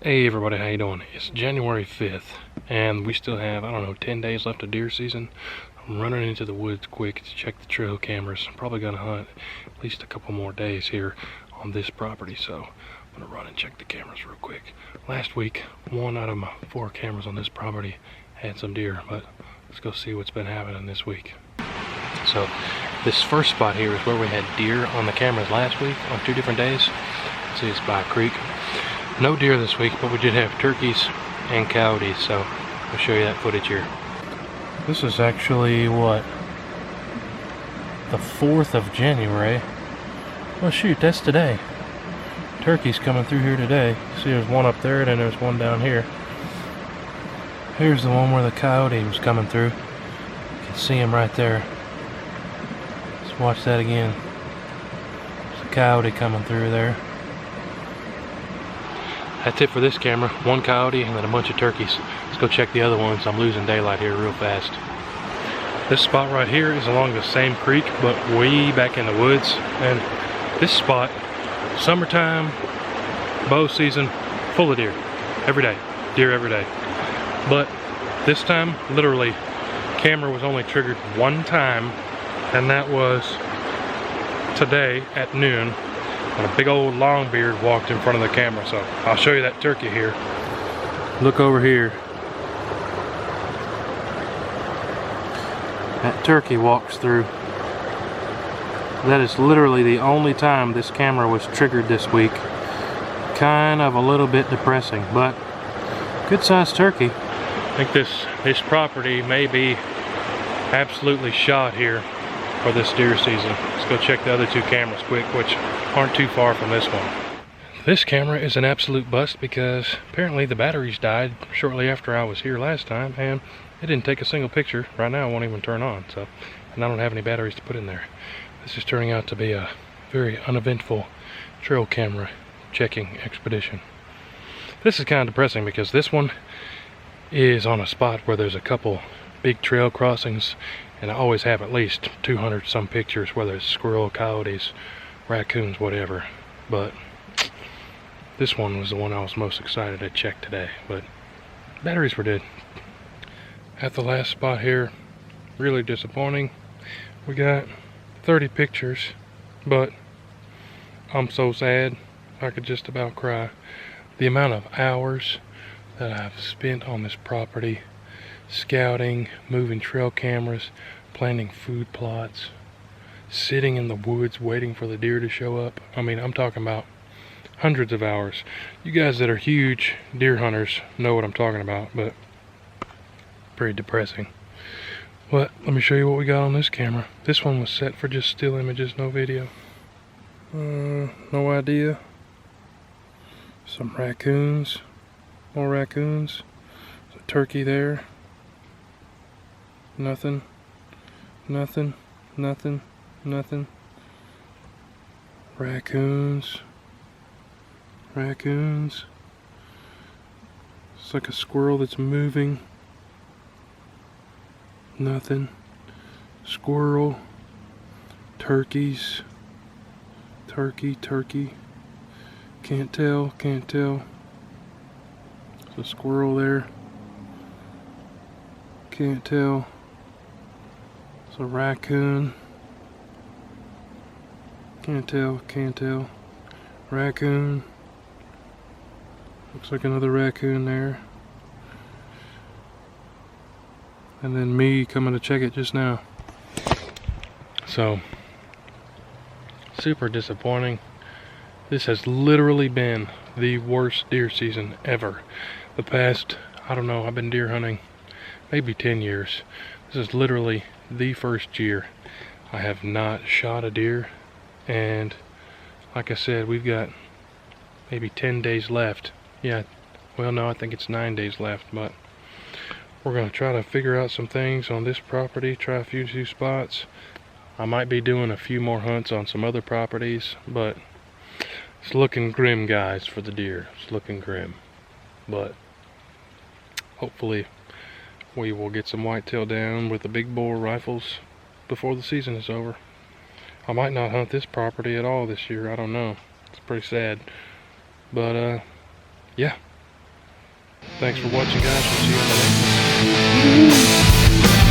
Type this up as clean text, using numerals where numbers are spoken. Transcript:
Hey everybody, how you doing? It's January 5th and we still have, I don't know, 10 days left of deer season. I'm running into the woods quick to check the trail cameras. I'm probably gonna hunt at least a couple more days here on this property, so I'm gonna run and check the cameras real quick. Last week, 1 out of my 4 cameras on this property had some deer, but let's go see what's been happening this week. So this first spot here is where we had deer on the cameras last week on 2 different days. See, it's by a creek. No deer this week, but we did have turkeys and coyotes, so I'll show you that footage here. This is actually, what, the 4th of January. Well shoot, that's today. Turkeys coming through here today. See, there's one up there and then there's one down here. Here's the one where the coyote was coming through. You can see him right there. Let's watch that again. There's a coyote coming through there. That's it for this camera. 1 coyote and then a bunch of turkeys. Let's go check the other ones. I'm losing daylight here real fast. This spot right here is along the same creek, but way back in the woods. And this spot, summertime, bow season, full of deer. Every day. Deer every day. But this time, literally, camera was only triggered 1 time, and that was today at noon. And a big old longbeard walked in front of the camera, so I'll show you that turkey here. Look over here. That turkey walks through. That is literally the only time this camera was triggered this week. Kind of a little bit depressing, but good sized turkey. I think this property may be absolutely shot here for this deer season. Let's go check the other 2 cameras quick, which aren't too far from this one. This camera is an absolute bust because apparently the batteries died shortly after I was here last time, and it didn't take a single picture. Right now it won't even turn on, so, and I don't have any batteries to put in there. This is turning out to be a very uneventful trail camera checking expedition. This is kind of depressing because this one is on a spot where there's a couple big trail crossings, and I always have at least 200 some pictures, whether it's squirrel, coyotes, raccoons, whatever. But this one was the one I was most excited to check today, but batteries were dead. At the last spot here, really disappointing. We got 30 pictures, but I'm so sad I could just about cry. The amount of hours that I've spent on this property, scouting, moving trail cameras, planting food plots, sitting in the woods waiting for the deer to show up. I mean, I'm talking about hundreds of hours. You guys that are huge deer hunters know what I'm talking about, but pretty depressing. But let me show you what we got on this camera. This one was set for just still images, no video. No idea. Some raccoons. More raccoons. There's a turkey there. Nothing. Nothing. Nothing. Nothing. Raccoons. Raccoons. It's like a squirrel that's moving. Nothing. Squirrel. Turkeys. Turkey, turkey. Can't tell, can't tell. There's a squirrel there. Can't tell. It's a raccoon. Can't tell, can't tell. Raccoon. Looks like another raccoon there. And then me coming to check it just now. So, super disappointing. This has literally been the worst deer season ever. The past, I don't know, I've been deer hunting maybe 10 years. This is literally the first year I have not shot a deer, and like I said, we've got maybe 10 days left. Yeah, well no, I think it's 9 days left, but we're gonna try to figure out some things on this property, try a few spots. I might be doing a few more hunts on some other properties, but it's looking grim, guys, for the deer. It's looking grim, but hopefully we will get some whitetail down with the big bore rifles before the season is over. I might not hunt this property at all this year. I don't know. It's pretty sad. But yeah, Thanks for watching, guys. We'll see you on the next one.